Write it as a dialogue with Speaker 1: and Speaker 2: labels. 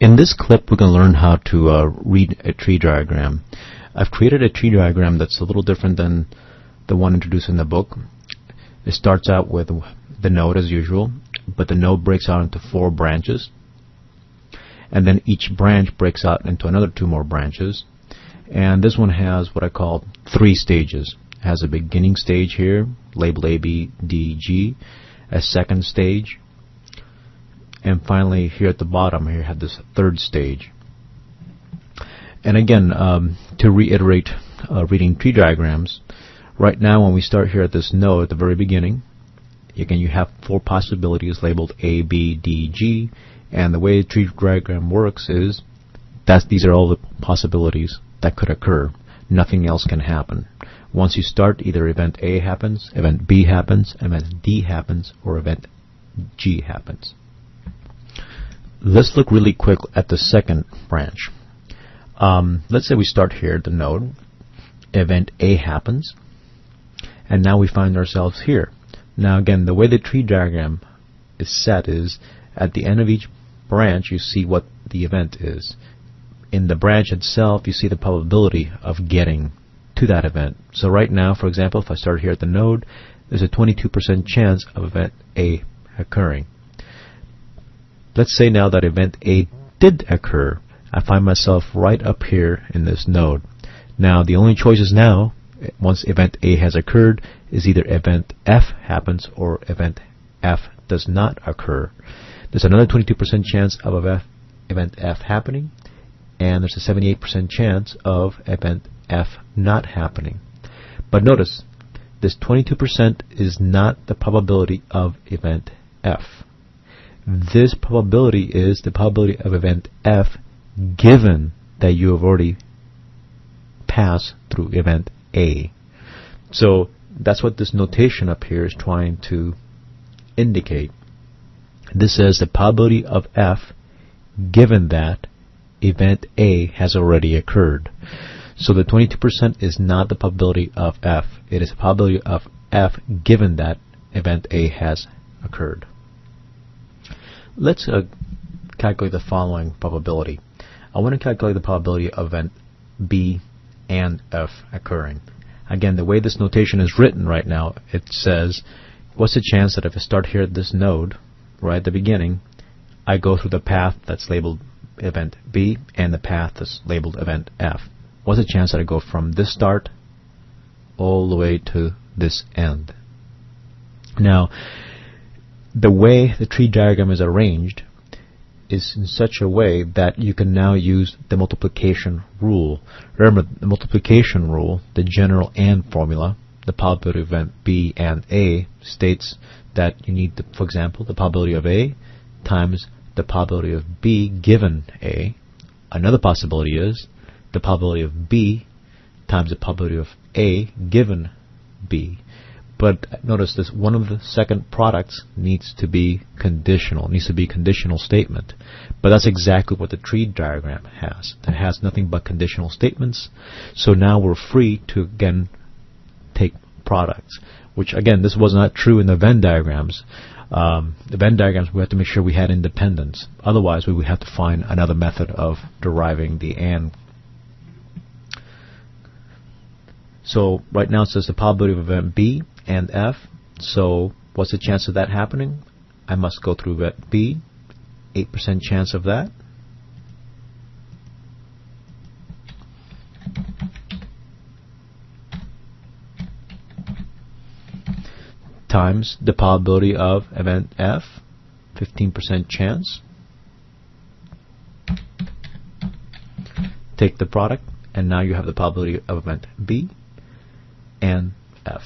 Speaker 1: In this clip, we're going to learn how to read a tree diagram. I've created a tree diagram that's a little different than the one introduced in the book. It starts out with the node as usual, but the node breaks out into 4 branches, and then each branch breaks out into another 2 more branches. And this one has what I call 3 stages. It has a beginning stage here, labeled A, B, D, G, a second stage, and finally here at the bottom here had this 3rd stage. And again, to reiterate reading tree diagrams, right now when we start here at this node at the very beginning, again you have 4 possibilities labeled A, B, D, G, and the way the tree diagram works is that these are all the possibilities that could occur. Nothing else can happen. Once you start, either event A happens, event B happens, event D happens, or event G happens. Let's look really quick at the second branch. Let's say we start here at the node, event A happens, and now we find ourselves here. Now again, the way the tree diagram is set is at the end of each branch you see what the event is. In the branch itself you see the probability of getting to that event. So right now, for example, if I start here at the node, there's a 22% chance of event A occurring. Let's say now that event A did occur. I find myself right up here in this node. Now the only choices now, once event A has occurred, is either event F happens or event F does not occur. There's another 22% chance of event F happening, and there's a 78% chance of event F not happening. But notice, this 22% is not the probability of event F. This probability is the probability of event F given that you have already passed through event A. So that's what this notation up here is trying to indicate. This says the probability of F given that event A has already occurred. So the 22% is not the probability of F. It is the probability of F given that event A has occurred. Let's calculate the following probability. I want to calculate the probability of event B and F occurring. Again, the way this notation is written right now, it says, what's the chance that if I start here at this node, right at the beginning, I go through the path that's labeled event B and the path that's labeled event F? What's the chance that I go from this start all the way to this end? Now, the way the tree diagram is arranged is in such a way that you can now use the multiplication rule. Remember, the multiplication rule, the general AND formula, the probability of event B and A, states that you need, for example, the probability of A times the probability of B given A. Another possibility is the probability of B times the probability of A given B. But notice this, one of the second products needs to be conditional. It needs to be a conditional statement. But that's exactly what the tree diagram has. It has nothing but conditional statements. So now we're free to again take products. Which again, this was not true in the Venn diagrams. The Venn diagrams, we had to make sure we had independence. Otherwise, we would have to find another method of deriving the AND. So right now it says the probability of event B and F. So what's the chance of that happening? I must go through event B, 8% chance of that. Times the probability of event F, 15% chance. Take the product, and now you have the probability of event B and F.